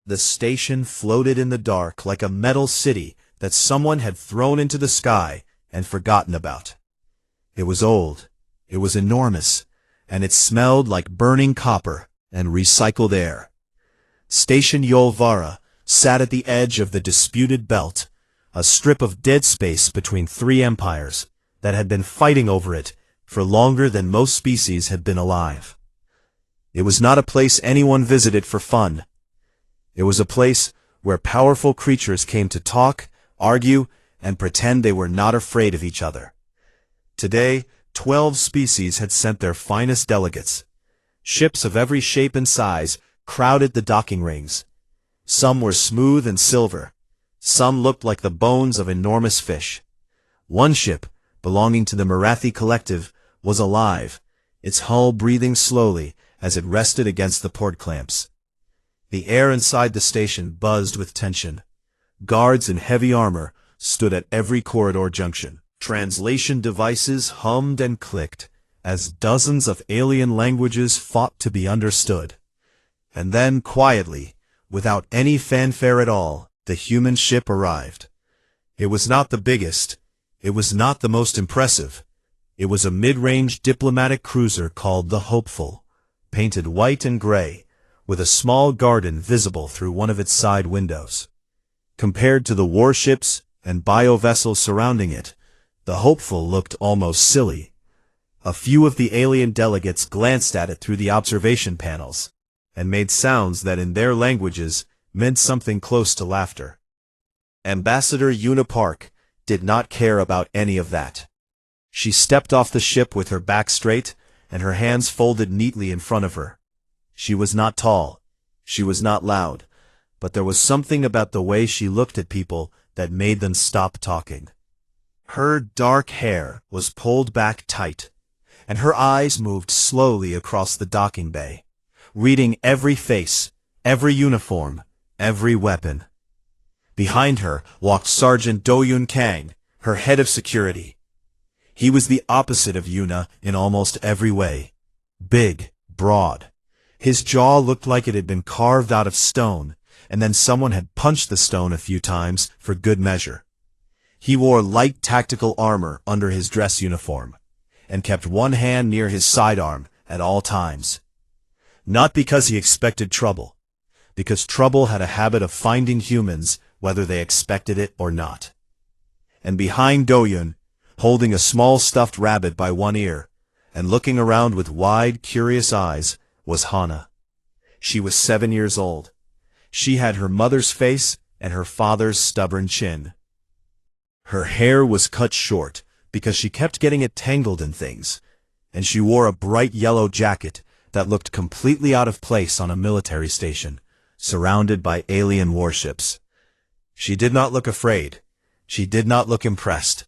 The station floated in the dark like a metal city that someone had thrown into the sky and forgotten about. It was old, it was enormous, and it smelled like burning copper and recycled air. Station Yolvara sat at the edge of the disputed belt, a strip of dead space between three empires that had been fighting over it for longer than most species had been alive. It was not a place anyone visited for fun. It was a place where powerful creatures came to talk, argue, and pretend they were not afraid of each other. Today, 12 species had sent their finest delegates. Ships of every shape and size crowded the docking rings. Some were smooth and silver. Some looked like the bones of enormous fish. One ship, belonging to the Marathi collective, was alive, its hull breathing slowly as it rested against the port clamps. The air inside the station buzzed with tension. Guards in heavy armor stood at every corridor junction. Translation devices hummed and clicked as dozens of alien languages fought to be understood. And then, quietly, without any fanfare at all, the human ship arrived. It was not the biggest. It was not the most impressive. It was a mid-range diplomatic cruiser called the Hopeful, painted white and gray, with a small garden visible through one of its side windows. Compared to the warships and biovessels surrounding it, the Hopeful looked almost silly. A few of the alien delegates glanced at it through the observation panels, and made sounds that in their languages meant something close to laughter. Ambassador Yuna Park did not care about any of that. She stepped off the ship with her back straight and her hands folded neatly in front of her. She was not tall, she was not loud, but there was something about the way she looked at people that made them stop talking. Her dark hair was pulled back tight, and her eyes moved slowly across the docking bay, reading every face, every uniform, every weapon. Behind her walked Sergeant Do-Yun Kang, her head of security. He was the opposite of Yuna in almost every way. Big, broad. His jaw looked like it had been carved out of stone, and then someone had punched the stone a few times for good measure. He wore light tactical armor under his dress uniform, and kept one hand near his sidearm at all times. Not because he expected trouble, because trouble had a habit of finding humans whether they expected it or not. And behind Do-Yun, holding a small stuffed rabbit by one ear, and looking around with wide, curious eyes, was Hana. She was 7 years old. She had her mother's face and her father's stubborn chin. Her hair was cut short because she kept getting it tangled in things, and she wore a bright yellow jacket that looked completely out of place on a military station, surrounded by alien warships. She did not look afraid. She did not look impressed.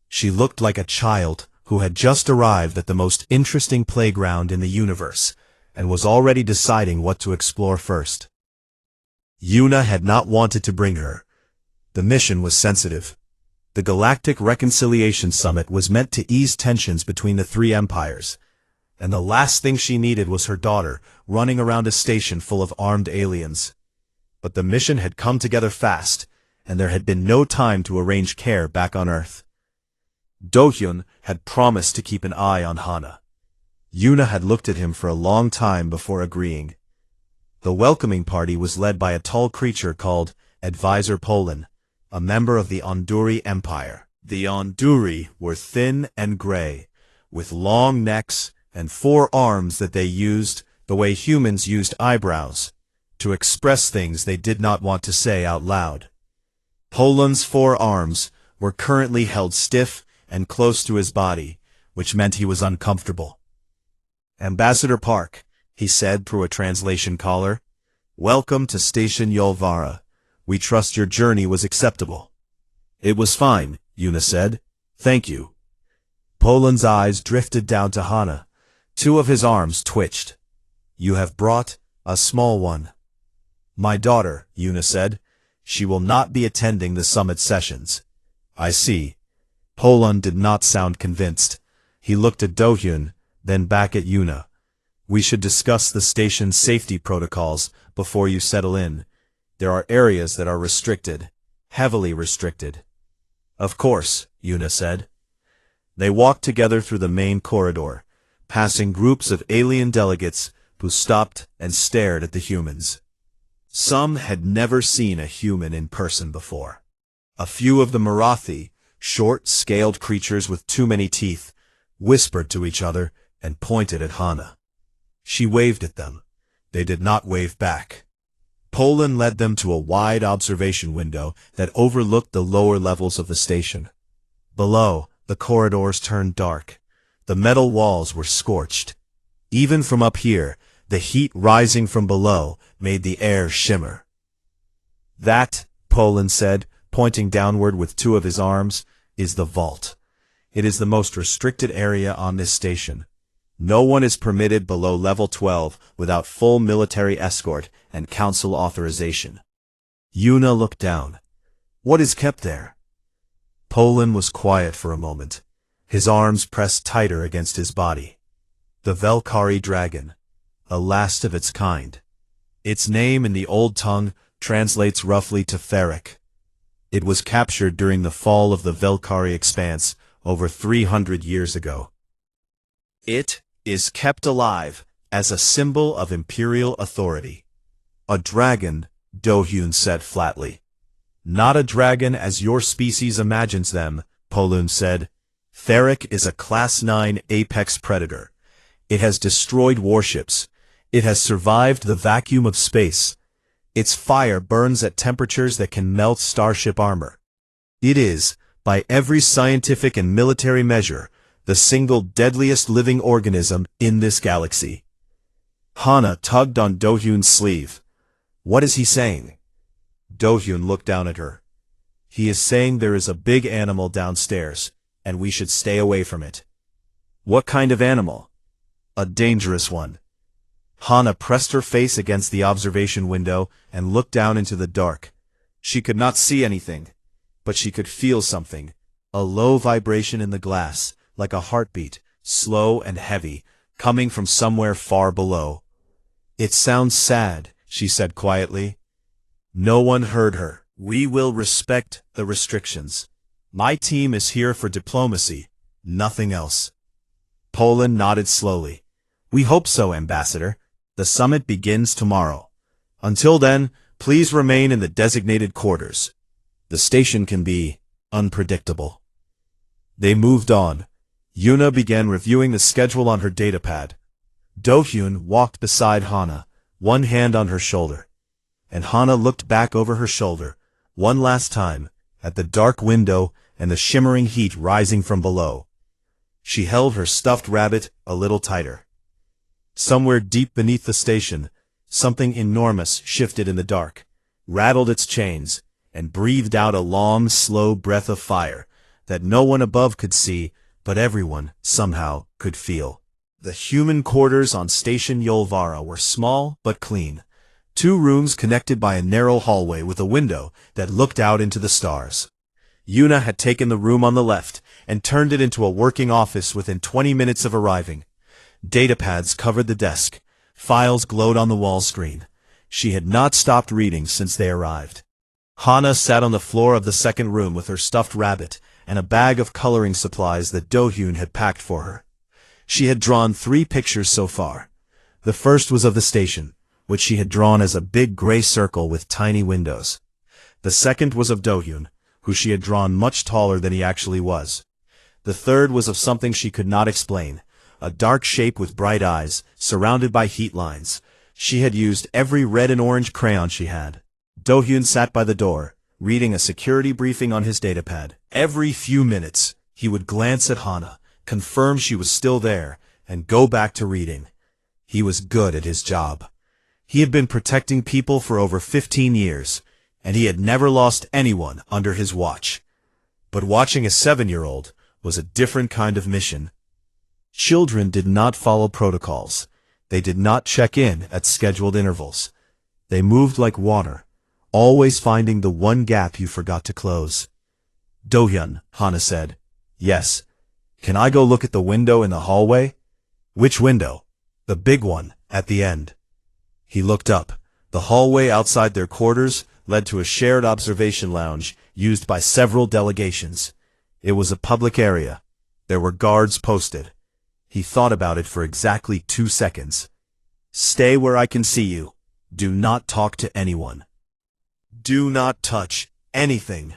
She looked like a child who had just arrived at the most interesting playground in the universe and was already deciding what to explore first. Yuna had not wanted to bring her. The mission was sensitive. The Galactic Reconciliation Summit was meant to ease tensions between the three empires, and the last thing she needed was her daughter running around a station full of armed aliens. But the mission had come together fast, and there had been no time to arrange care back on Earth. Do-Hyun had promised to keep an eye on Hana. Yuna had looked at him for a long time before agreeing. The welcoming party was led by a tall creature called Advisor Polan, a member of the Onduri Empire. The Onduri were thin and gray, with long necks and 4 arms that they used the way humans used eyebrows, to express things they did not want to say out loud. Polan's 4 arms were currently held stiff and close to his body, which meant he was uncomfortable. "Ambassador Park," he said through a translation collar, "welcome to Station Yolvara. We trust your journey was acceptable." "It was fine," Yuna said. "Thank you." Polan's eyes drifted down to Hana. 2 of his arms twitched. "You have brought a small one." "My daughter," Yuna said. "She will not be attending the summit sessions." "I see." Polan did not sound convinced. He looked at Do-Hyun, then back at Yuna. "We should discuss the station's safety protocols before you settle in. there are areas that are restricted, heavily restricted. Of course, Yuna said. They walked together through the main corridor, passing groups of alien delegates who stopped and stared at the humans. Some had never seen a human in person before. A few of the Marathi, short, scaled creatures with too many teeth, whispered to each other and pointed at Hana. She waved at them. They did not wave back. Poland led them to a wide observation window that overlooked the lower levels of the station. Below, the corridors turned dark. The metal walls were scorched. Even from up here, the heat rising from below made the air shimmer. That, Poland said, pointing downward with two of his arms, is the vault. It is the most restricted area on this station. No one is permitted below level 12 without full military escort and council authorization. Yuna looked down. What is kept there? Poland was quiet for a moment. His arms pressed tighter against his body. The Velkari dragon, a last of its kind. Its name in the old tongue translates roughly to Ferric. It was captured during the fall of the Velkari expanse over 300 years ago. It is kept alive as a symbol of imperial authority. A dragon, Do-hyun said flatly. Not a dragon as your species imagines them, Poland said. Ferric is a Class 9 apex predator. It has destroyed warships. It has survived the vacuum of space. Its fire burns at temperatures that can melt starship armor. It is, by every scientific and military measure, the single deadliest living organism in this galaxy. Hana tugged on Do-hyun's sleeve. What is he saying? Do-hyun looked down at her. He is saying there is a big animal downstairs, and we should stay away from it. What kind of animal? A dangerous one. Hana pressed her face against the observation window and looked down into the dark. She could not see anything, but she could feel something, a low vibration in the glass, like a heartbeat, slow and heavy, coming from somewhere far below. It sounds sad, she said quietly. No one heard her. We will respect the restrictions. My team is here for diplomacy, nothing else. Poland nodded slowly. We hope so, Ambassador. The summit begins tomorrow. Until then, please remain in the designated quarters. The station can be unpredictable. They moved on. Yuna began reviewing the schedule on her datapad. Do-hyun walked beside Hana, one hand on her shoulder. And Hana looked back over her shoulder, one last time, at the dark window and the shimmering heat rising from below. She held her stuffed rabbit a little tighter. Somewhere deep beneath the station, something enormous shifted in the dark, rattled its chains, and breathed out a long, slow breath of fire that no one above could see, but everyone, somehow, could feel. The human quarters on Station Yolvara were small but clean. 2 rooms connected by a narrow hallway with a window that looked out into the stars. Yuna had taken the room on the left and turned it into a working office within 20 minutes of arriving. Datapads covered the desk. Files glowed on the wall screen. She had not stopped reading since they arrived. Hana sat on the floor of the second room with her stuffed rabbit and a bag of coloring supplies that Do-hyun had packed for her. She had drawn 3 pictures so far. The first was of the station, which she had drawn as a big gray circle with tiny windows. The second was of Do-hyun, who she had drawn much taller than he actually was. The third was of something she could not explain, a dark shape with bright eyes, surrounded by heat lines. She had used every red and orange crayon she had. Do-hyun sat by the door, reading a security briefing on his datapad. Every few minutes, he would glance at Hana, confirm she was still there, and go back to reading. He was good at his job. He had been protecting people for over 15 years, and he had never lost anyone under his watch. But watching a 7-year-old was a different kind of mission. Children did not follow protocols. They did not check in at scheduled intervals. They moved like water, always finding the one gap you forgot to close. Do-hyun, Hana said. Yes. Can I go look at the window in the hallway? Which window? The big one, at the end. He looked up. The hallway outside their quarters led to a shared observation lounge used by several delegations. It was a public area. There were guards posted. He thought about it for exactly 2 seconds. Stay where I can see you. Do not talk to anyone. Do not touch anything.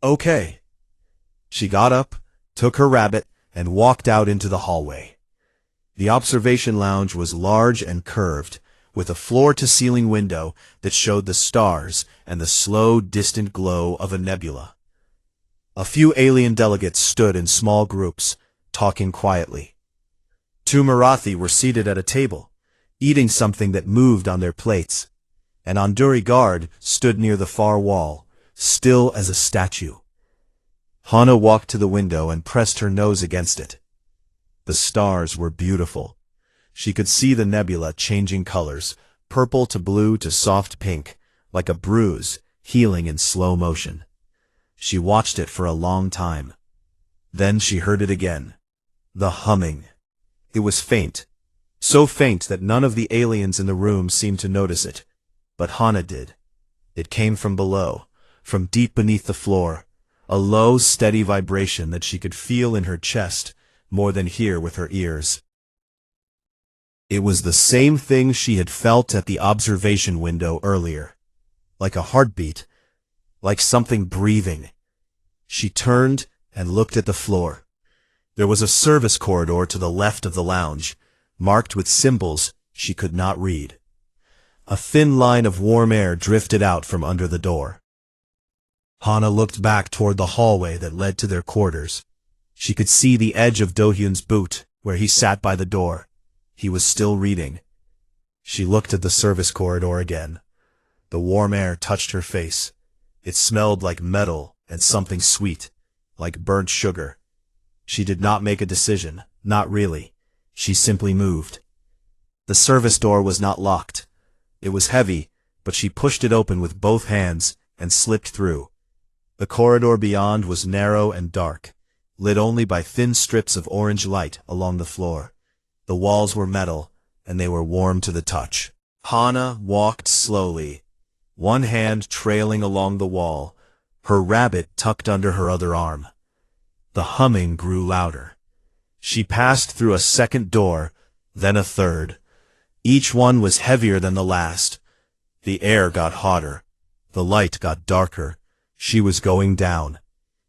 Okay. She got up, took her rabbit, and walked out into the hallway. The observation lounge was large and curved, with a floor-to-ceiling window that showed the stars and the slow, distant glow of a nebula. A few alien delegates stood in small groups, talking quietly. 2 Marathi were seated at a table, eating something that moved on their plates. An Anduri guard stood near the far wall, still as a statue. Hana walked to the window and pressed her nose against it. The stars were beautiful. She could see the nebula changing colors, purple to blue to soft pink, like a bruise, healing in slow motion. She watched it for a long time. Then she heard it again. The humming. It was faint. So faint that none of the aliens in the room seemed to notice it. But Hana did. It came from below, from deep beneath the floor, a low, steady vibration that she could feel in her chest more than hear with her ears. It was the same thing she had felt at the observation window earlier. Like a heartbeat, like something breathing. She turned and looked at the floor. There was a service corridor to the left of the lounge, marked with symbols she could not read. A thin line of warm air drifted out from under the door. Hana looked back toward the hallway that led to their quarters. She could see the edge of Do-hyun's boot, where he sat by the door. He was still reading. She looked at the service corridor again. The warm air touched her face. It smelled like metal and something sweet, like burnt sugar. She did not make a decision, not really. She simply moved. The service door was not locked. It was heavy, but she pushed it open with both hands and slipped through. The corridor beyond was narrow and dark, lit only by thin strips of orange light along the floor. The walls were metal, and they were warm to the touch. Hana walked slowly, one hand trailing along the wall, her rabbit tucked under her other arm. The humming grew louder. She passed through a second door, then a third. Each one was heavier than the last. The air got hotter. The light got darker. She was going down.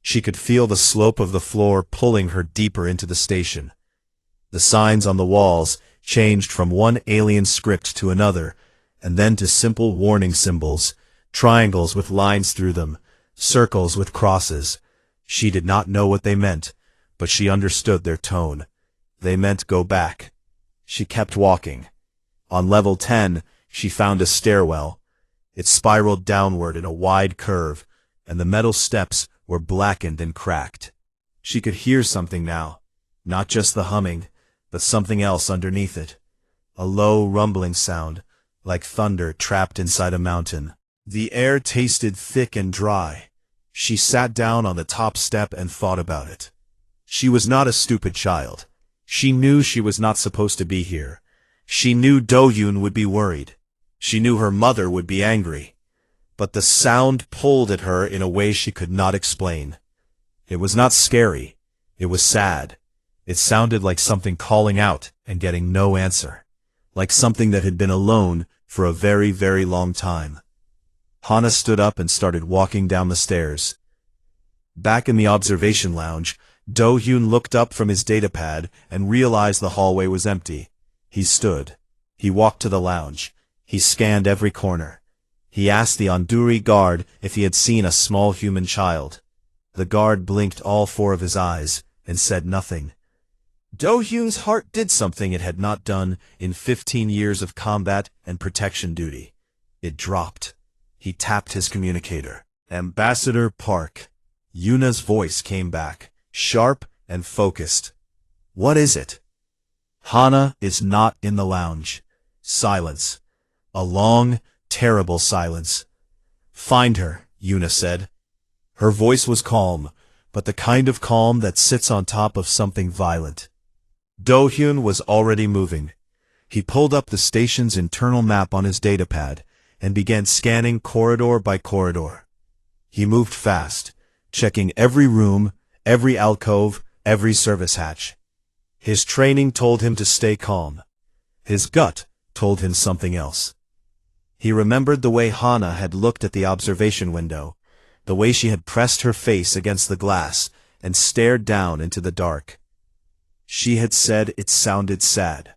She could feel the slope of the floor pulling her deeper into the station. The signs on the walls changed from one alien script to another, and then to simple warning symbols, triangles with lines through them, circles with crosses. She did not know what they meant, but she understood their tone. They meant go back. She kept walking. On level 10, she found a stairwell. It spiraled downward in a wide curve, and the metal steps were blackened and cracked. She could hear something now, not just the humming, but something else underneath it. A low rumbling sound, like thunder trapped inside a mountain. The air tasted thick and dry. She sat down on the top step and thought about it. She was not a stupid child. She knew she was not supposed to be here. She knew Do-hyun would be worried. She knew her mother would be angry. But the sound pulled at her in a way she could not explain. It was not scary. It was sad. It sounded like something calling out and getting no answer. Like something that had been alone for a very, very long time. Hana stood up and started walking down the stairs. Back in the observation lounge, Do-hyun looked up from his datapad and realized the hallway was empty. He stood. He walked to the lounge. He scanned every corner. He asked the Anduri guard if he had seen a small human child. The guard blinked all 4 of his eyes and said nothing. Do-hyun's heart did something it had not done in 15 years of combat and protection duty. It dropped. He tapped his communicator. Ambassador Park. Yuna's voice came back, sharp and focused. What is it? Hana is not in the lounge. Silence. A long, terrible silence. Find her, Yuna said. Her voice was calm, but the kind of calm that sits on top of something violent. Do-hyun was already moving. He pulled up the station's internal map on his datapad and began scanning corridor by corridor. He moved fast, checking every room, every alcove, every service hatch. His training told him to stay calm. His gut told him something else. He remembered the way Hana had looked at the observation window, the way she had pressed her face against the glass and stared down into the dark. She had said it sounded sad.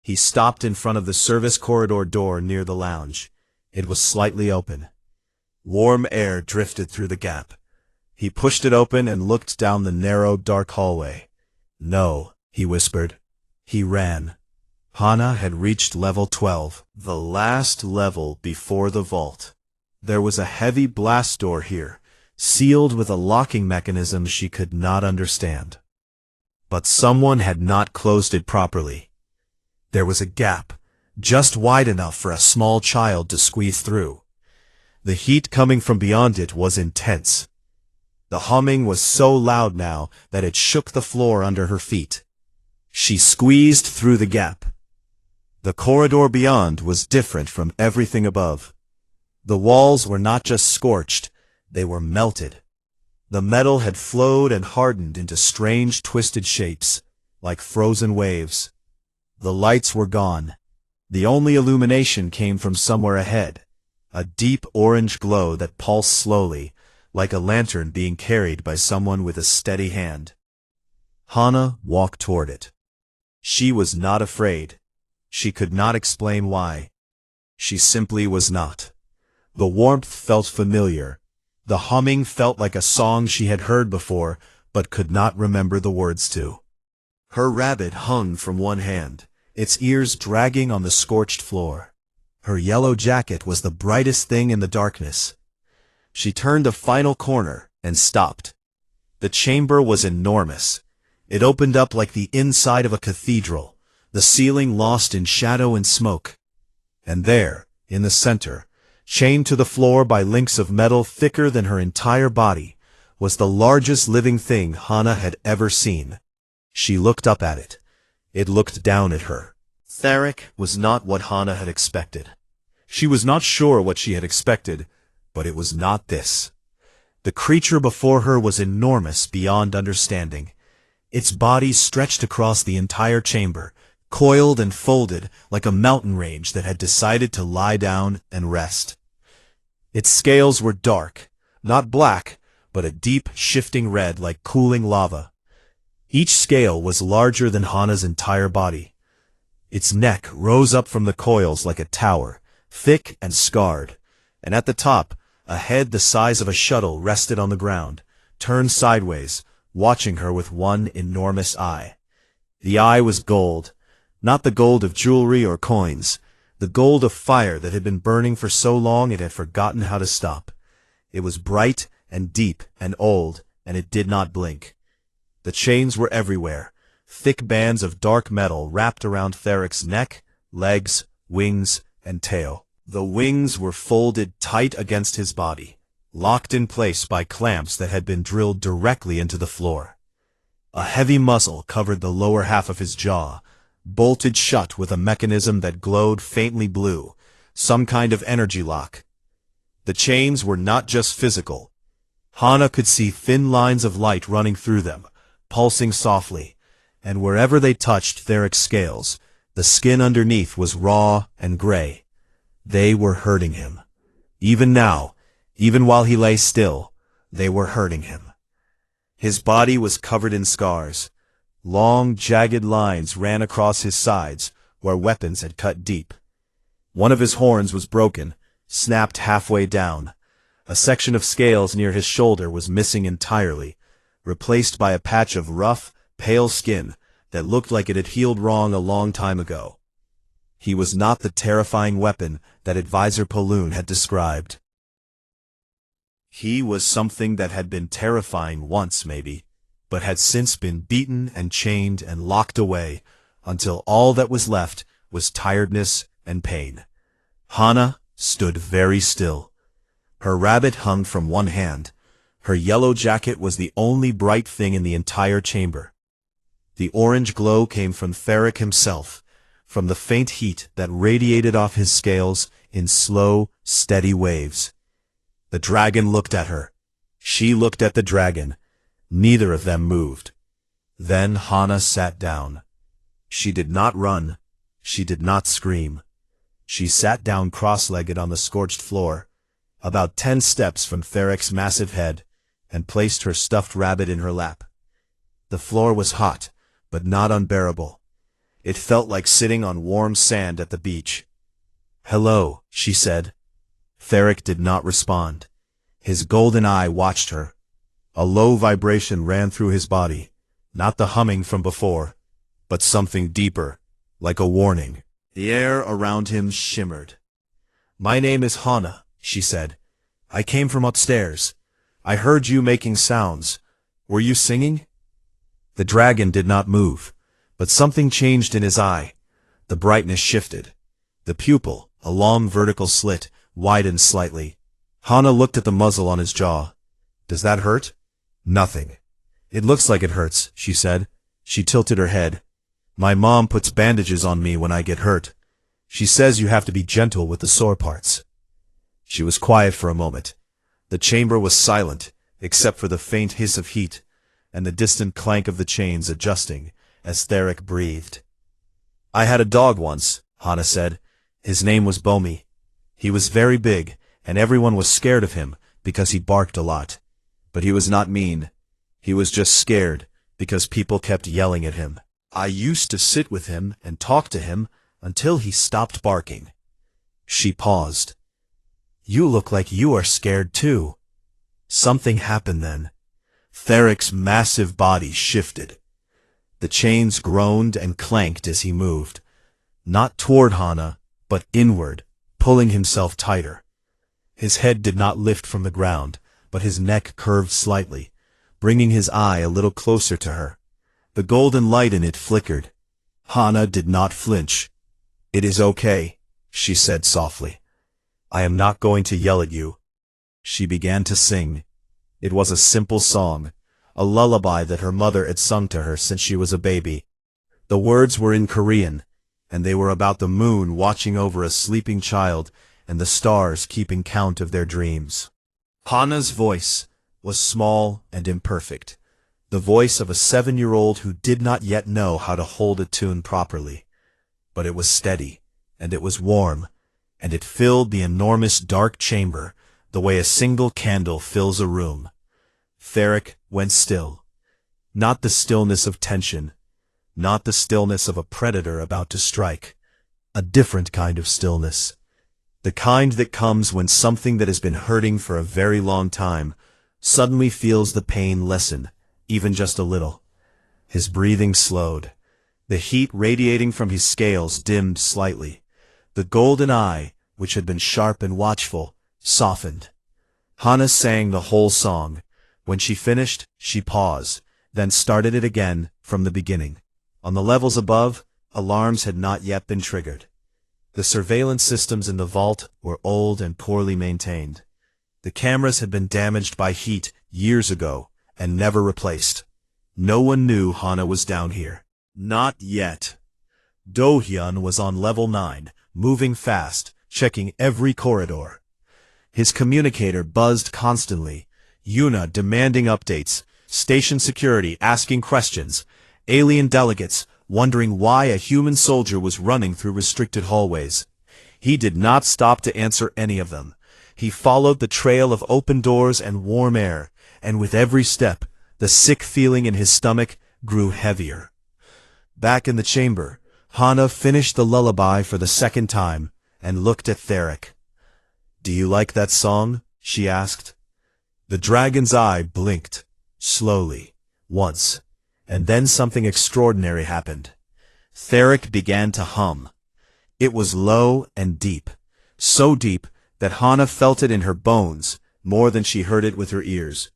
He stopped in front of the service corridor door near the lounge. It was slightly open. Warm air drifted through the gap. He pushed it open and looked down the narrow, dark hallway. "No," he whispered. He ran. Hana had reached level 12, the last level before the vault. There was a heavy blast door here, sealed with a locking mechanism she could not understand. But someone had not closed it properly. There was a gap, just wide enough for a small child to squeeze through. The heat coming from beyond it was intense. The humming was so loud now that it shook the floor under her feet. She squeezed through the gap. The corridor beyond was different from everything above. The walls were not just scorched, they were melted. The metal had flowed and hardened into strange twisted shapes, like frozen waves. The lights were gone. The only illumination came from somewhere ahead, a deep orange glow that pulsed slowly, like a lantern being carried by someone with a steady hand. Hana walked toward it. She was not afraid. She could not explain why. She simply was not. The warmth felt familiar. The humming felt like a song she had heard before, but could not remember the words to. Her rabbit hung from one hand, its ears dragging on the scorched floor. Her yellow jacket was the brightest thing in the darkness. She turned a final corner and stopped. The chamber was enormous. It opened up like the inside of a cathedral, the ceiling lost in shadow and smoke. And there, in the center, chained to the floor by links of metal thicker than her entire body, was the largest living thing Hana had ever seen. She looked up at it. It looked down at her. Theric was not what Hana had expected. She was not sure what she had expected, but it was not this. The creature before her was enormous beyond understanding. Its body stretched across the entire chamber, coiled and folded like a mountain range that had decided to lie down and rest. Its scales were dark, not black, but a deep, shifting red like cooling lava. Each scale was larger than Hana's entire body. Its neck rose up from the coils like a tower, thick and scarred, and at the top, a head the size of a shuttle rested on the ground, turned sideways, watching her with one enormous eye. The eye was gold, not the gold of jewelry or coins, the gold of fire that had been burning for so long it had forgotten how to stop. It was bright and deep and old, and it did not blink. The chains were everywhere, thick bands of dark metal wrapped around Theric's neck, legs, wings, and tail. The wings were folded tight against his body, locked in place by clamps that had been drilled directly into the floor. A heavy muzzle covered the lower half of his jaw, bolted shut with a mechanism that glowed faintly blue, some kind of energy lock. The chains were not just physical. Hana could see thin lines of light running through them, pulsing softly, and wherever they touched Theric's scales, the skin underneath was raw and gray. They were hurting him. Even now, even while he lay still, they were hurting him. His body was covered in scars. Long, jagged lines ran across his sides, where weapons had cut deep. One of his horns was broken, snapped halfway down. A section of scales near his shoulder was missing entirely, replaced by a patch of rough, pale skin that looked like it had healed wrong a long time ago. He was not the terrifying weapon that Advisor Paloon had described. He was something that had been terrifying once, maybe, but had since been beaten and chained and locked away until all that was left was tiredness and pain. Hana stood very still. Her rabbit hung from one hand. Her yellow jacket was the only bright thing in the entire chamber. The orange glow came from Theric himself, from the faint heat that radiated off his scales in slow, steady waves. The dragon looked at her. She looked at the dragon. Neither of them moved. Then Hana sat down. She did not run. She did not scream. She sat down cross-legged on the scorched floor, about 10 steps from Therek's massive head, and placed her stuffed rabbit in her lap. The floor was hot, but not unbearable. It felt like sitting on warm sand at the beach. "Hello," she said. Therek did not respond. His golden eye watched her. A low vibration ran through his body, not the humming from before, but something deeper, like a warning. The air around him shimmered. "My name is Hana," she said. "I came from upstairs. I heard you making sounds. Were you singing?" The dragon did not move, but something changed in his eye. The brightness shifted. The pupil, a long vertical slit, widened slightly. Hana looked at the muzzle on his jaw. "Does that hurt?" "Nothing." "It looks like it hurts," she said. She tilted her head. "My mom puts bandages on me when I get hurt. She says you have to be gentle with the sore parts." She was quiet for a moment. The chamber was silent, except for the faint hiss of heat, and the distant clank of the chains adjusting, as Therek breathed. "I had a dog once," Hana said. "His name was Bomi. He was very big, and everyone was scared of him because he barked a lot. But he was not mean. He was just scared because people kept yelling at him. I used to sit with him and talk to him until he stopped barking." She paused. "You look like you are scared too." Something happened then. Therek's massive body shifted. The chains groaned and clanked as he moved, not toward Hana, but inward, pulling himself tighter. His head did not lift from the ground, but his neck curved slightly, bringing his eye a little closer to her. The golden light in it flickered. Hana did not flinch. "It is okay," she said softly. "I am not going to yell at you." She began to sing. It was a simple song, a lullaby that her mother had sung to her since she was a baby. The words were in Korean, and they were about the moon watching over a sleeping child and the stars keeping count of their dreams. Hana's voice was small and imperfect, the voice of a 7-year-old who did not yet know how to hold a tune properly. But it was steady, and it was warm, and it filled the enormous dark chamber the way a single candle fills a room. Therek went still. Not the stillness of tension, not the stillness of a predator about to strike. A different kind of stillness. The kind that comes when something that has been hurting for a very long time suddenly feels the pain lessen, even just a little. His breathing slowed. The heat radiating from his scales dimmed slightly. The golden eye, which had been sharp and watchful, softened. Hana sang the whole song. When she finished, she paused, then started it again from the beginning. On the levels above, alarms had not yet been triggered. The surveillance systems in the vault were old and poorly maintained. The cameras had been damaged by heat years ago and never replaced. No one knew Hana was down here. Not yet. Do-hyun was on level 9, moving fast, checking every corridor. His communicator buzzed constantly, Yuna demanding updates, station security asking questions, alien delegates wondering why a human soldier was running through restricted hallways. He did not stop to answer any of them. He followed the trail of open doors and warm air, and with every step, the sick feeling in his stomach grew heavier. Back in the chamber, Hana finished the lullaby for the second time and looked at Therek. "Do you like that song?" she asked. The dragon's eye blinked, slowly, once, and then something extraordinary happened. Therek began to hum. It was low and deep, so deep that Hana felt it in her bones more than she heard it with her ears.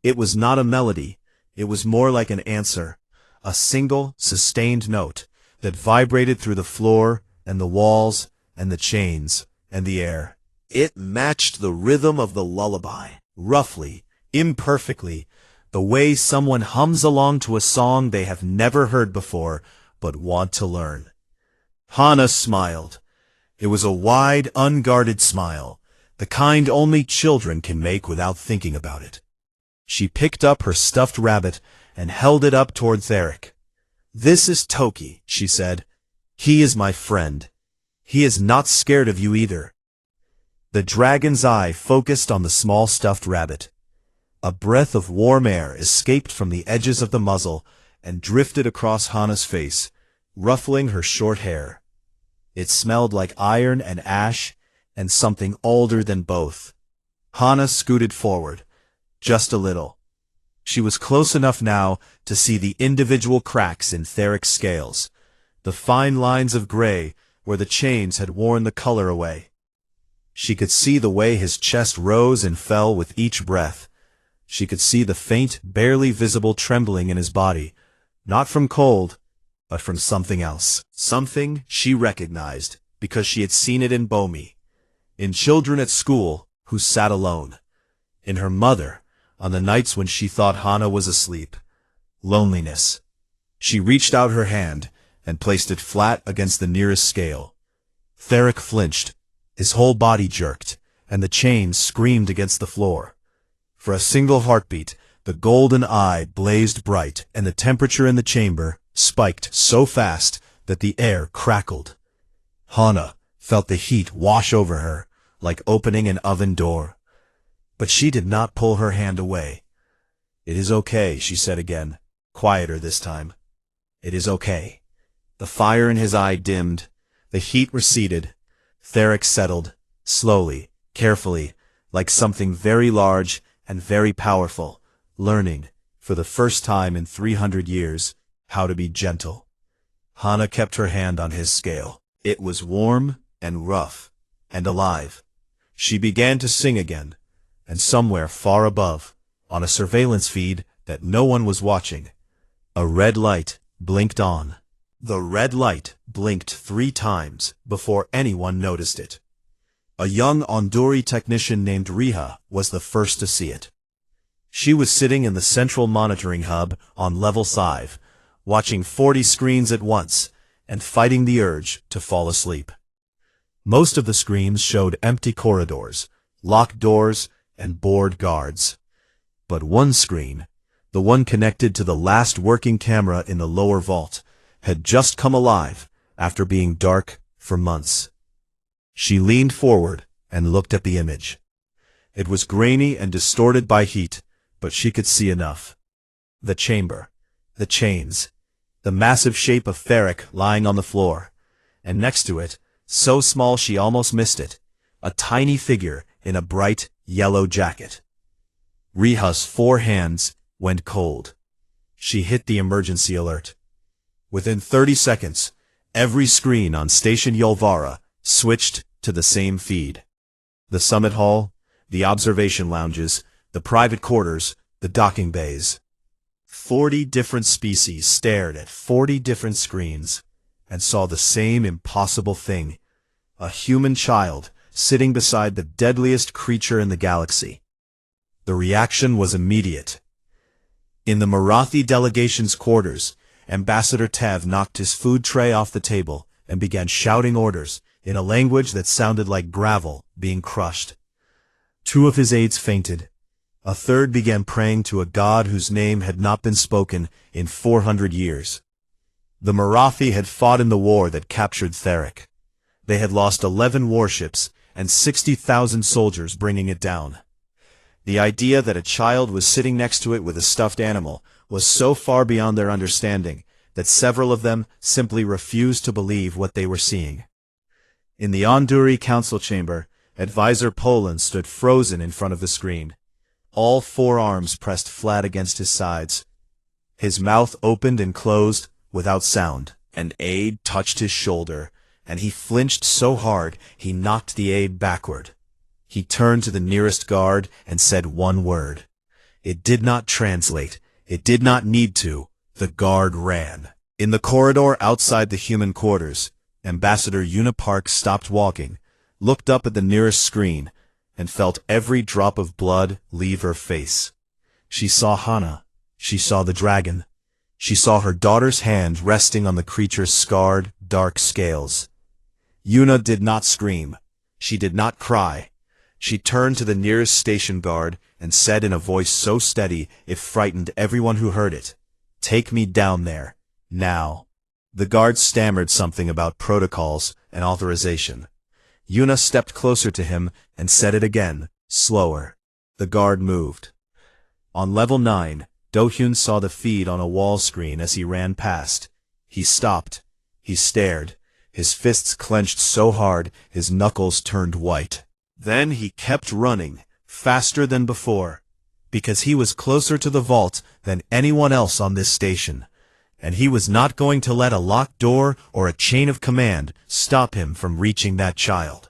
It was not a melody, it was more like an answer, a single, sustained note that vibrated through the floor and the walls and the chains and the air. It matched the rhythm of the lullaby, roughly, imperfectly, the way someone hums along to a song they have never heard before but want to learn. Hana smiled. It was a wide, unguarded smile, the kind only children can make without thinking about it. She picked up her stuffed rabbit and held it up toward Theric. "This is Toki," she said. "He is my friend. He is not scared of you either." The dragon's eye focused on the small stuffed rabbit. A breath of warm air escaped from the edges of the muzzle and drifted across Hana's face, ruffling her short hair. It smelled like iron and ash and something older than both. Hana scooted forward, just a little. She was close enough now to see the individual cracks in Theric's scales, the fine lines of gray where the chains had worn the color away. She could see the way his chest rose and fell with each breath. She could see the faint, barely visible trembling in his body, not from cold, but from something else. Something she recognized, because she had seen it in Bomi, in children at school who sat alone, in her mother, on the nights when she thought Hana was asleep. Loneliness. She reached out her hand and placed it flat against the nearest scale. Theric flinched, his whole body jerked, and the chains screamed against the floor. For a single heartbeat, the golden eye blazed bright, and the temperature in the chamber spiked so fast that the air crackled. Hana felt the heat wash over her, like opening an oven door. But she did not pull her hand away. "It is okay," she said again, quieter this time. "It is okay." The fire in his eye dimmed, the heat receded. Theric settled, slowly, carefully, like something very large and very powerful, learning, for the first time in 300 years, how to be gentle. Hana kept her hand on his scale. It was warm and rough and alive. She began to sing again, and somewhere far above, on a surveillance feed that no one was watching, a red light blinked on. The red light blinked 3 times before anyone noticed it. A young Onduri technician named Riha was the first to see it. She was sitting in the central monitoring hub on level 5, watching 40 screens at once and fighting the urge to fall asleep. Most of the screens showed empty corridors, locked doors, and bored guards. But one screen, the one connected to the last working camera in the lower vault, had just come alive after being dark for months. She leaned forward and looked at the image. It was grainy and distorted by heat, but she could see enough. The chamber, the chains, the massive shape of Theric lying on the floor, and next to it, so small she almost missed it, a tiny figure in a bright yellow jacket. Riha's 4 hands went cold. She hit the emergency alert. Within 30 seconds, every screen on Station Yolvara switched to the same feed. The summit hall, the observation lounges, the private quarters, the docking bays. 40 different species stared at 40 different screens and saw the same impossible thing, a human child sitting beside the deadliest creature in the galaxy. The reaction was immediate. In the Marathi delegation's quarters, Ambassador Tev knocked his food tray off the table and began shouting orders in a language that sounded like gravel being crushed. 2 of his aides fainted. A third began praying to a god whose name had not been spoken in 400 years. The Marathi had fought in the war that captured Theric. They had lost 11 warships and 60,000 soldiers bringing it down. The idea that a child was sitting next to it with a stuffed animal was so far beyond their understanding that several of them simply refused to believe what they were seeing. In the Onduri council chamber, Advisor Poland stood frozen in front of the screen, all 4 arms pressed flat against his sides. His mouth opened and closed without sound. An aide touched his shoulder, and he flinched so hard he knocked the aide backward. He turned to the nearest guard and said one word. It did not translate. It did not need to. The guard ran. In the corridor outside the human quarters, Ambassador Unipark stopped walking, looked up at the nearest screen, and felt every drop of blood leave her face. She saw Hana. She saw the dragon. She saw her daughter's hand resting on the creature's scarred, dark scales. Yuna did not scream. She did not cry. She turned to the nearest station guard and said in a voice so steady it frightened everyone who heard it, "Take me down there, now." The guard stammered something about protocols and authorization. Yuna stepped closer to him and said it again, slower. The guard moved. On level 9, Do-hyun saw the feed on a wall screen as he ran past. He stopped. He stared. His fists clenched so hard his knuckles turned white. Then he kept running, faster than before, because he was closer to the vault than anyone else on this station, and he was not going to let a locked door or a chain of command stop him from reaching that child.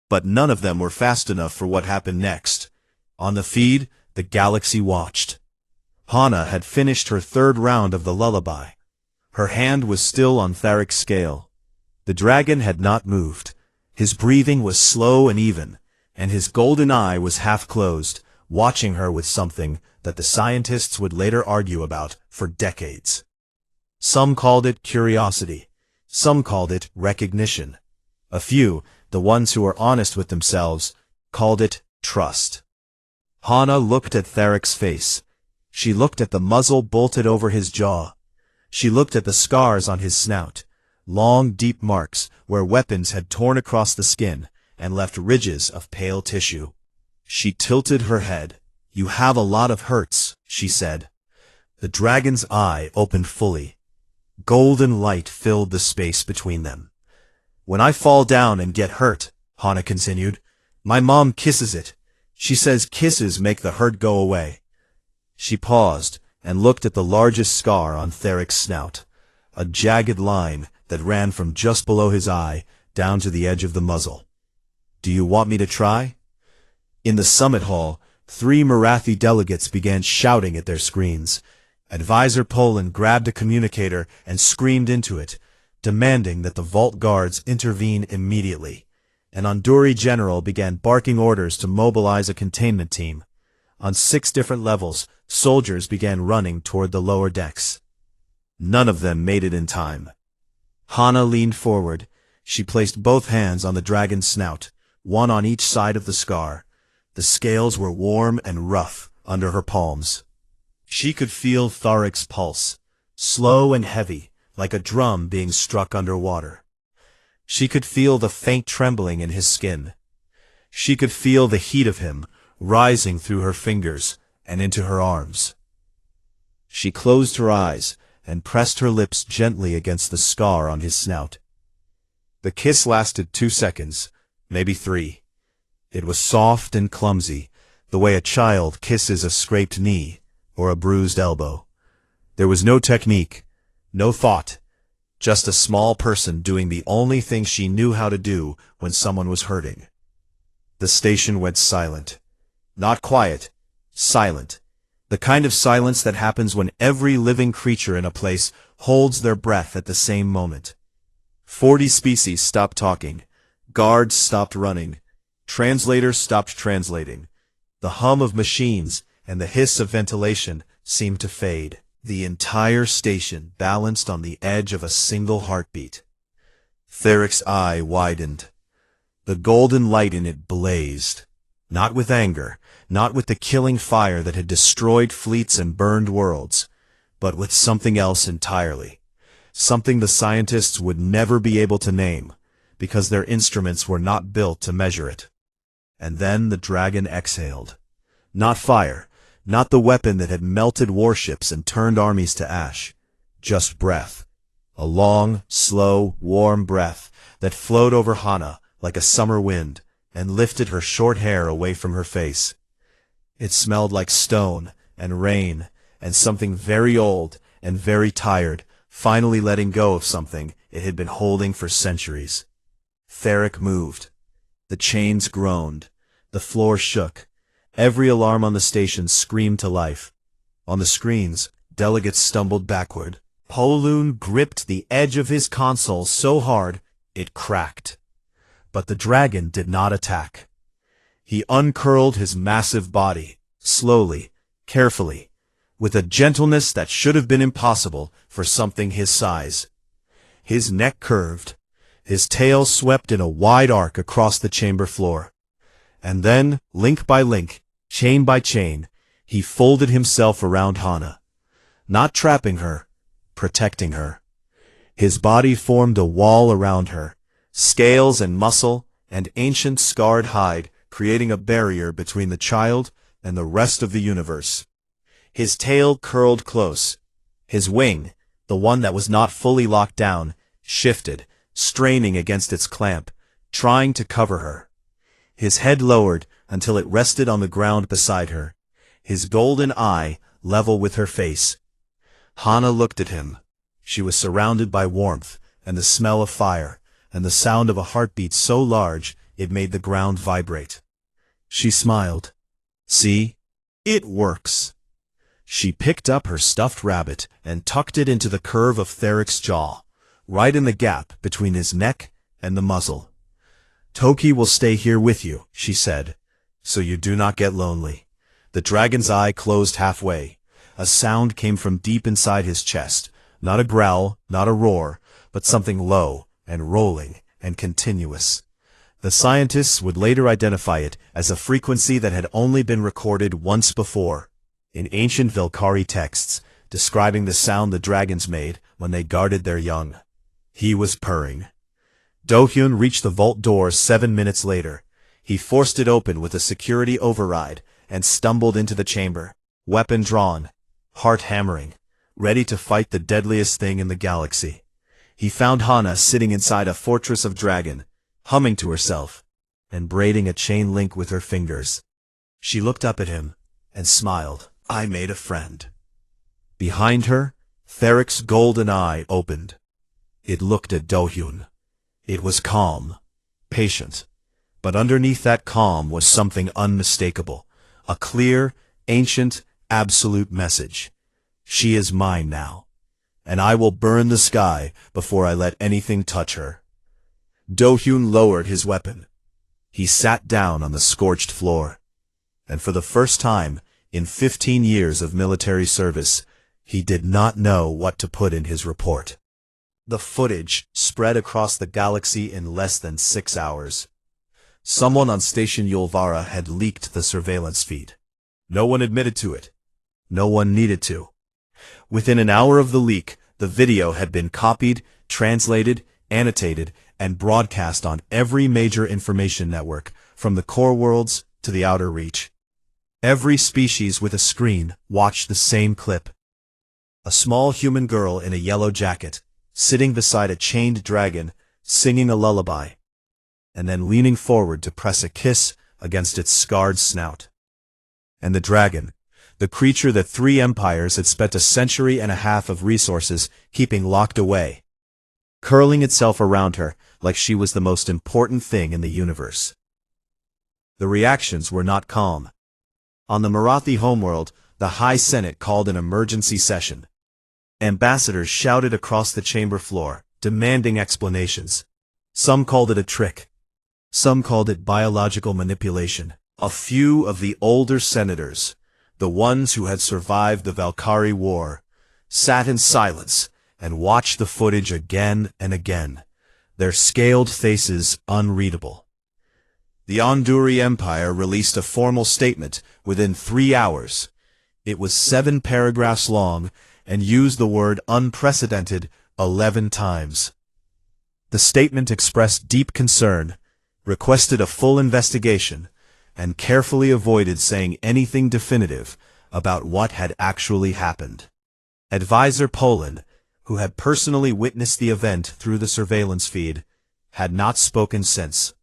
But none of them were fast enough for what happened next. On the feed, the galaxy watched. Hana had finished her third round of the lullaby. Her hand was still on Tharic's scale. The dragon had not moved. His breathing was slow and even, and his golden eye was half closed, watching her with something that the scientists would later argue about for decades. Some called it curiosity. Some called it recognition. A few, the ones who were honest with themselves, called it trust. Hana looked at Tharic's face. She looked at the muzzle bolted over his jaw. She looked at the scars on his snout, long, deep marks where weapons had torn across the skin and left ridges of pale tissue. She tilted her head. "You have a lot of hurts," she said. The dragon's eye opened fully. Golden light filled the space between them. "When I fall down and get hurt," Hana continued, "my mom kisses it. She says kisses make the hurt go away." She paused and looked at the largest scar on Tharic's snout, a jagged line that ran from just below his eye down to the edge of the muzzle. "Do you want me to try?" In the summit hall, 3 Marathi delegates began shouting at their screens. Advisor Poland grabbed a communicator and screamed into it, demanding that the vault guards intervene immediately. An Anduri general began barking orders to mobilize a containment team. On 6 different levels, soldiers began running toward the lower decks. None of them made it in time. Hana leaned forward. She placed both hands on the dragon's snout, one on each side of the scar. The scales were warm and rough under her palms. She could feel Tharic's pulse, slow and heavy, like a drum being struck underwater. She could feel the faint trembling in his skin. She could feel the heat of him rising through her fingers and into her arms. She closed her eyes and pressed her lips gently against the scar on his snout. The kiss lasted 2 seconds, maybe 3. It was soft and clumsy, the way a child kisses a scraped knee or a bruised elbow. There was no technique, no thought, just a small person doing the only thing she knew how to do when someone was hurting. The station went silent. Not quiet, silent. The kind of silence that happens when every living creature in a place holds their breath at the same moment. 40 species stopped talking. Guards stopped running. Translators stopped translating. The hum of machines and the hiss of ventilation seemed to fade. The entire station balanced on the edge of a single heartbeat. Tharic's eye widened. The golden light in it blazed. Not with anger, not with the killing fire that had destroyed fleets and burned worlds, but with something else entirely. Something the scientists would never be able to name, because their instruments were not built to measure it. And then the dragon exhaled. Not fire, not the weapon that had melted warships and turned armies to ash. Just breath. A long, slow, warm breath that flowed over Hana like a summer wind and lifted her short hair away from her face. It smelled like stone and rain and something very old and very tired, finally letting go of something it had been holding for centuries. Tharic moved. The chains groaned. The floor shook. Every alarm on the station screamed to life. On the screens, delegates stumbled backward. Polun gripped the edge of his console so hard it cracked. But the dragon did not attack. He uncurled his massive body, slowly, carefully, with a gentleness that should have been impossible for something his size. His neck curved. His tail swept in a wide arc across the chamber floor. And then, link by link, chain by chain, he folded himself around Hana. Not trapping her, protecting her. His body formed a wall around her, scales and muscle and ancient scarred hide creating a barrier between the child and the rest of the universe. His tail curled close. His wing, the one that was not fully locked down, shifted, straining against its clamp, trying to cover her. His head lowered until it rested on the ground beside her, his golden eye level with her face. Hana looked at him. She was surrounded by warmth and the smell of fire, and the sound of a heartbeat so large it made the ground vibrate. She smiled. See? It works. She picked up her stuffed rabbit and tucked it into the curve of Theric's jaw, right in the gap between his neck and the muzzle. Toki will stay here with you, she said, so you do not get lonely. The dragon's eye closed halfway. A sound came from deep inside his chest, not a growl, not a roar, but something low and rolling and continuous. The scientists would later identify it as a frequency that had only been recorded once before, in ancient Velkari texts, describing the sound the dragons made when they guarded their young. He was purring. Do-hyun reached the vault door 7 minutes later. He forced it open with a security override and stumbled into the chamber, weapon drawn, heart hammering, ready to fight the deadliest thing in the galaxy. He found Hana sitting inside a fortress of dragon, humming to herself, and braiding a chain link with her fingers. She looked up at him and smiled. I made a friend. Behind her, Theric's golden eye opened. It looked at Do-hyun. It was calm, patient, but underneath that calm was something unmistakable, a clear, ancient, absolute message. She is mine now, and I will burn the sky before I let anything touch her. Do-hyun lowered his weapon. He sat down on the scorched floor, and for the first time in 15 years of military service, he did not know what to put in his report. The footage spread across the galaxy in less than 6 hours. Someone on Station Yolvara had leaked the surveillance feed. No one admitted to it. No one needed to. Within an hour of the leak, the video had been copied, translated, annotated, and broadcast on every major information network, from the core worlds to the outer reach. Every species with a screen watched the same clip. A small human girl in a yellow jacket, sitting beside a chained dragon, singing a lullaby, and then leaning forward to press a kiss against its scarred snout. And the dragon, the creature that 3 empires had spent a century and a half of resources keeping locked away, curling itself around her like she was the most important thing in the universe. The reactions were not calm. On the Marathi homeworld, the High Senate called an emergency session. Ambassadors shouted across the chamber floor, demanding explanations. Some called it a trick. Some called it biological manipulation. A few of the older senators, the ones who had survived the Valkyrie War, sat in silence and watched the footage again and again, their scaled faces unreadable. The Onduri Empire released a formal statement within 3 hours. It was 7 paragraphs long and used the word unprecedented 11 times. The statement expressed deep concern, requested a full investigation, and carefully avoided saying anything definitive about what had actually happened. Advisor Poland, who had personally witnessed the event through the surveillance feed, had not spoken since.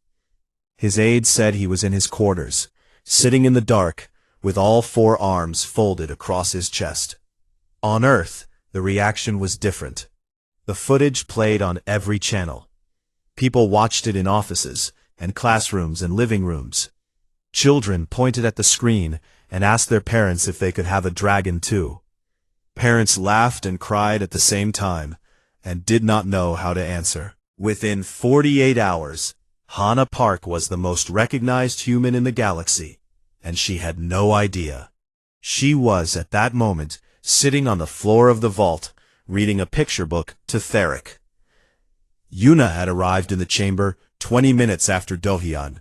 His aide said he was in his quarters, sitting in the dark, with all 4 arms folded across his chest. On Earth, the reaction was different. The footage played on every channel. People watched it in offices and classrooms and living rooms. Children pointed at the screen and asked their parents if they could have a dragon too. Parents laughed and cried at the same time and did not know how to answer. Within 48 hours, Hana Park was the most recognized human in the galaxy, and she had no idea. She was, at that moment, sitting on the floor of the vault, reading a picture book to Theric. Yuna had arrived in the chamber 20 minutes after Dohyun.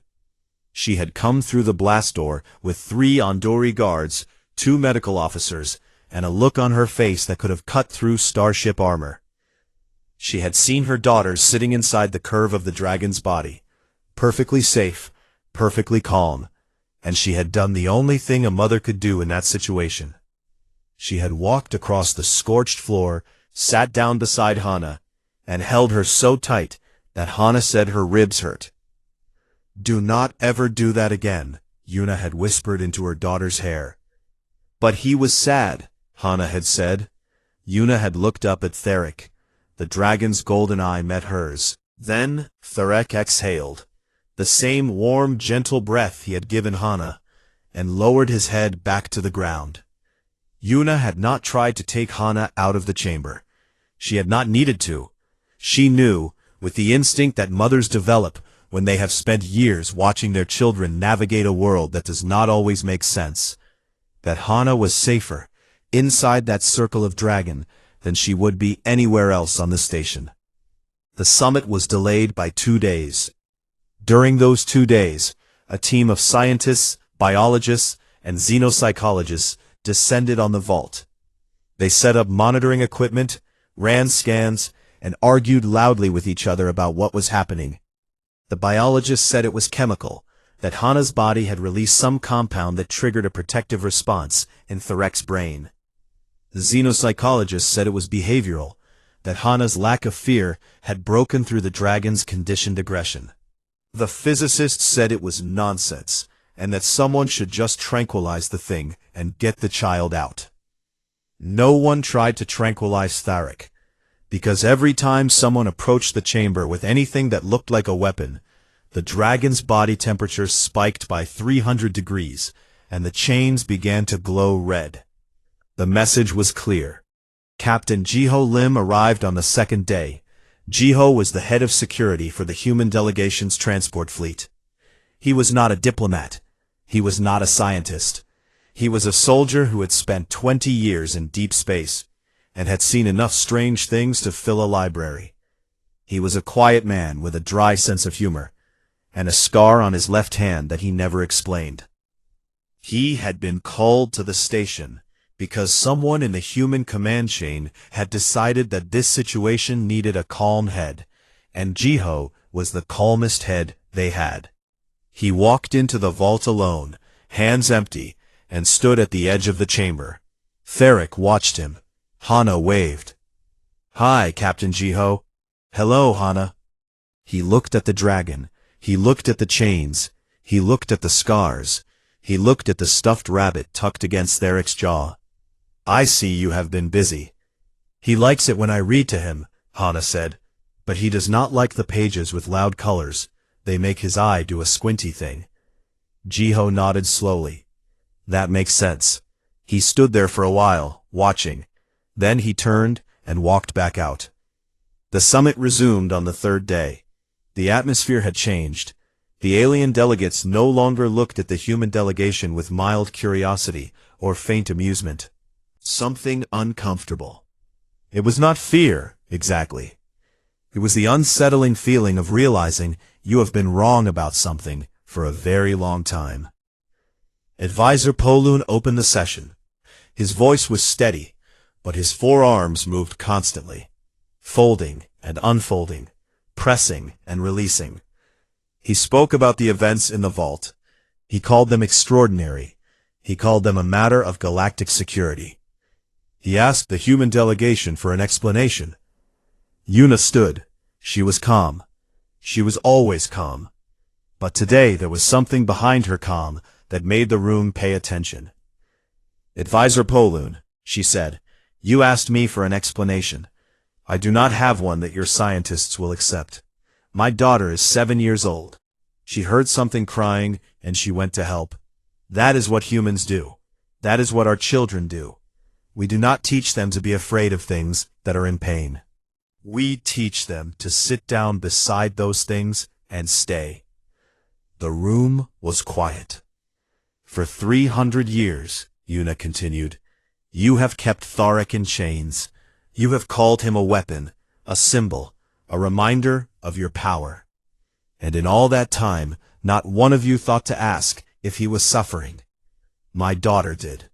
She had come through the blast door with 3 Andori guards, 2 medical officers, and a look on her face that could have cut through starship armor. She had seen her daughters sitting inside the curve of the dragon's body, perfectly safe, perfectly calm, and she had done the only thing a mother could do in that situation. She had walked across the scorched floor, sat down beside Hana, and held her so tight that Hana said her ribs hurt. "Do not ever do that again," Yuna had whispered into her daughter's hair. "But he was sad," Hana had said. Yuna had looked up at Theric. The dragon's golden eye met hers. Then Theric exhaled, the same warm, gentle breath he had given Hana, and lowered his head back to the ground. Yuna had not tried to take Hana out of the chamber. She had not needed to. She knew, with the instinct that mothers develop when they have spent years watching their children navigate a world that does not always make sense, that Hana was safer inside that circle of dragon than she would be anywhere else on the station. The summit was delayed by 2 days. During those 2 days, a team of scientists, biologists, and xenopsychologists descended on the vault. They set up monitoring equipment, ran scans, and argued loudly with each other about what was happening. The biologists said it was chemical, that Hana's body had released some compound that triggered a protective response in Theric's brain. The xenopsychologists said it was behavioral, that Hana's lack of fear had broken through the dragon's conditioned aggression. The physicists said it was nonsense, and that someone should just tranquilize the thing and get the child out. No one tried to tranquilize Theric, because every time someone approached the chamber with anything that looked like a weapon, the dragon's body temperature spiked by 300 degrees, and the chains began to glow red. The message was clear. Captain Jiho Lim arrived on the 2nd day. Jiho was the head of security for the human delegation's transport fleet. He was not a diplomat. He was not a scientist. He was a soldier who had spent 20 years in deep space, and had seen enough strange things to fill a library. He was a quiet man with a dry sense of humor, and a scar on his left hand that he never explained. He had been called to the station because someone in the human command chain had decided that this situation needed a calm head, and Jiho was the calmest head they had. He walked into the vault alone, hands empty, and stood at the edge of the chamber. Theric watched him. Hana waved. "Hi, Captain Jiho." "Hello, Hana." He looked at the dragon. He looked at the chains. He looked at the scars. He looked at the stuffed rabbit tucked against Theric's jaw. "I see you have been busy." "He likes it when I read to him," Hana said, "but he does not like the pages with loud colors. They make his eye do a squinty thing." Jiho nodded slowly. "That makes sense." He stood there for a while, watching. Then he turned and walked back out. The summit resumed on the 3rd day. The atmosphere had changed. The alien delegates no longer looked at the human delegation with mild curiosity or faint amusement. Something uncomfortable. It was not fear, exactly. It was the unsettling feeling of realizing you have been wrong about something for a very long time. Advisor Polun opened the session. His voice was steady, but his forearms moved constantly, folding and unfolding, pressing and releasing. He spoke about the events in the vault. He called them extraordinary. He called them a matter of galactic security. He asked the human delegation for an explanation. Yuna stood. She was calm. She was always calm. But today there was something behind her calm that made the room pay attention. "Advisor Polun," she said, "you asked me for an explanation. I do not have one that your scientists will accept. My daughter is 7 years old. She heard something crying, and she went to help. That is what humans do. That is what our children do. We do not teach them to be afraid of things that are in pain. We teach them to sit down beside those things and stay." The room was quiet. "For 300 years, Yuna continued, you have kept Theric in chains. You have called him a weapon, a symbol, a reminder of your power. And in all that time, not one of you thought to ask if he was suffering. My daughter did.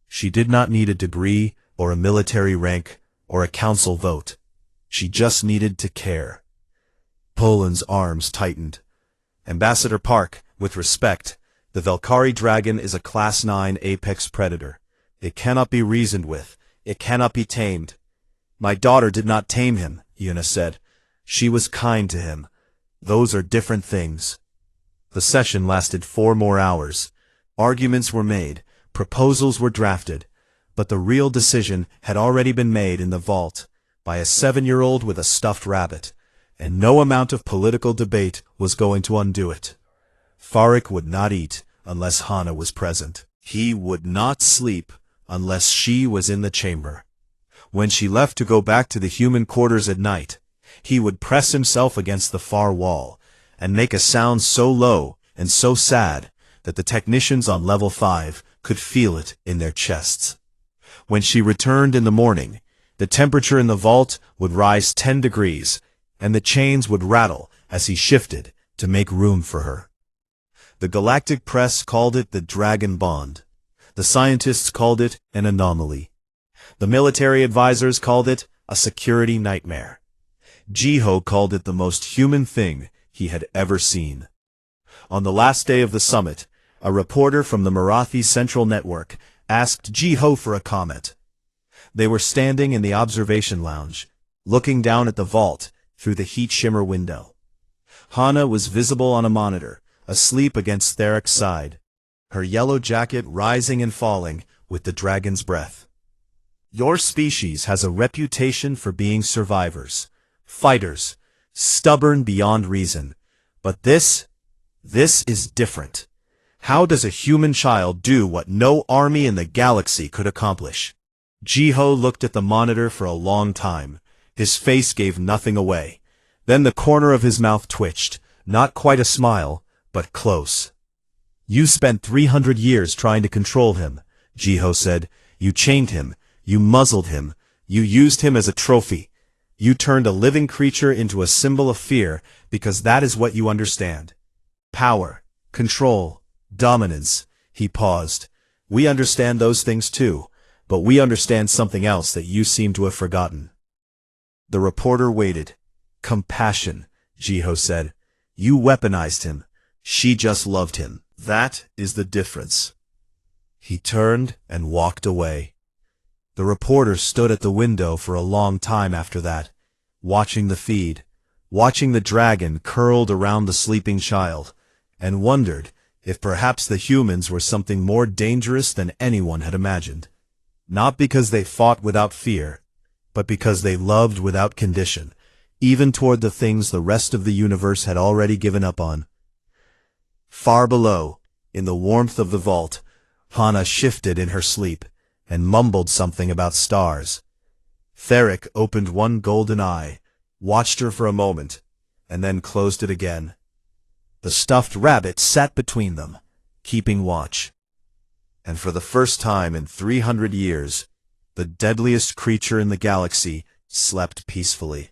She did not need a degree or a military rank or a council vote. She just needed to care. Poland's arms tightened. Ambassador Park, with respect, the Valkyrie dragon is a Class 9 apex predator. It cannot be reasoned with. It cannot be tamed. My daughter did not tame him, Yuna said. She was kind to him. Those are different things. The session lasted 4 more hours. Arguments were made, proposals were drafted, but the real decision had already been made in the vault by a 7-year-old with a stuffed rabbit, and no amount of political debate was going to undo it. Farik would not eat unless Hana was present. He would not sleep unless she was in the chamber. When she left to go back to the human quarters at night, he would press himself against the far wall and make a sound so low and so sad that the technicians on level 5 could feel it in their chests. When she returned in the morning, the temperature in the vault would rise 10 degrees, and the chains would rattle as he shifted to make room for her. The galactic press called it the Dragon Bond. The scientists called it an anomaly. The military advisors called it a security nightmare. Jiho called it the most human thing he had ever seen. On the last day of the summit, a reporter from the Marathi Central Network asked Jiho for a comment. They were standing in the observation lounge, looking down at the vault through the heat shimmer window. Hana was visible on a monitor, asleep against Theric's side, her yellow jacket rising and falling with the dragon's breath. Your species has a reputation for being survivors, fighters, stubborn beyond reason. But this is different. How does a human child do what no army in the galaxy could accomplish? Jiho looked at the monitor for a long time. His face gave nothing away. Then the corner of his mouth twitched, not quite a smile, but close. You spent 300 years trying to control him, Jiho said. You chained him. You muzzled him. You used him as a trophy. You turned a living creature into a symbol of fear because that is what you understand. Power, control, dominance. He paused. We understand those things too, but we understand something else that you seem to have forgotten. The reporter waited. Compassion, Jiho said. You weaponized him. She just loved him. That is the difference. He turned and walked away. The reporter stood at the window for a long time after that, watching the feed, watching the dragon curled around the sleeping child, and wondered if perhaps the humans were something more dangerous than anyone had imagined. Not because they fought without fear, but because they loved without condition, even toward the things the rest of the universe had already given up on. Far below, in the warmth of the vault, Hana shifted in her sleep and mumbled something about stars. Theric opened one golden eye, watched her for a moment, and then closed it again. The stuffed rabbit sat between them, keeping watch. And for the first time in 300 years, the deadliest creature in the galaxy slept peacefully.